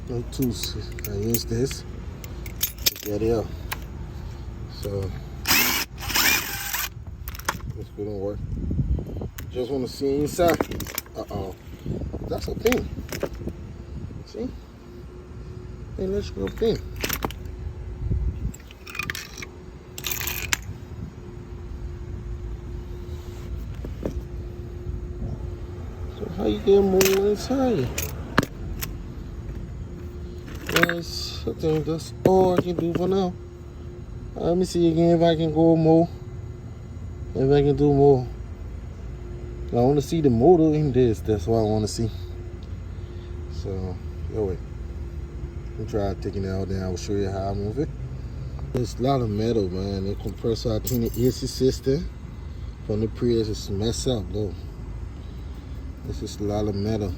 no tools. I use this to get it out. So this couldn't work. Just want to see inside. That's a pin. See? Electrical pin. So how you get more inside? Yes, I think that's all I can do for now. Let me see again if I can go more. If I can do more. I want to see the motor in this. That's what I want to see. So, wait. Let me try taking it out, then I will show you how I move it. There's a lot of metal, man. The compressor, I think the AC system from the Prius is messed up, though. This is a lot of metal.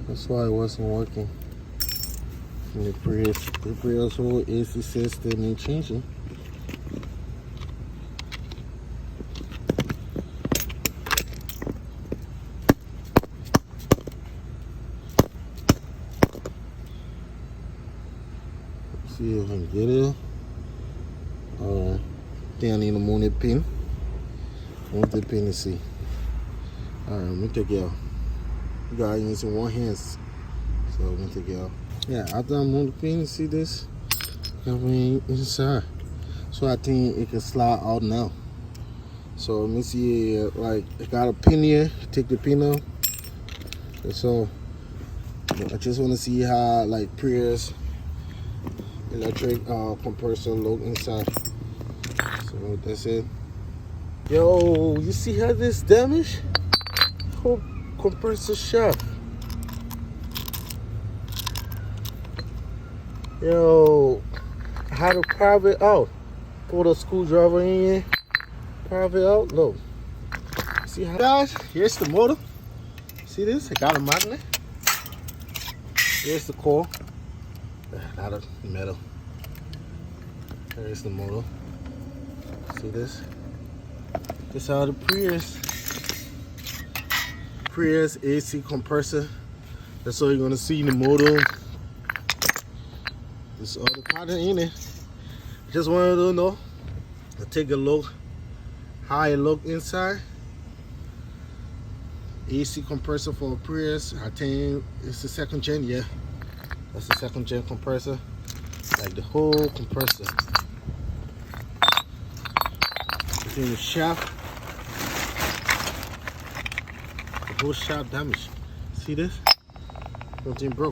That's why it wasn't working. And the Prius whole AC system ain't changing. See if I can get it. Alright. Then I need to move the pin. Move the pin and see. Alright, let me take it out. You got it using one hand. So I'm gonna take it out. Yeah, after I move the pin, see this? Coming inside. So I think it can slide out now. So let me see, like, I got a pin here. Take the pin out. So I just want to see how, like, Prius electric compressor look inside. So that's it. Yo, you see how this damage? Whole compressor shaft. Yo, how to pop it out? Put a screwdriver in here. Pop it out. Look. See how, guys? Here's the motor. See this? I got a magnet. Here's the core. A lot of metal. There's the motor. See this? This is how the Prius AC compressor. That's all you're gonna see in the motor. There's other part in it. Just wanted to know. I'll take a look. How it look inside. AC compressor for a Prius. I think it's the second gen. Yeah. That's the second gen compressor, like the whole compressor. It's in the shaft, the whole shaft damaged. See this? Something broke.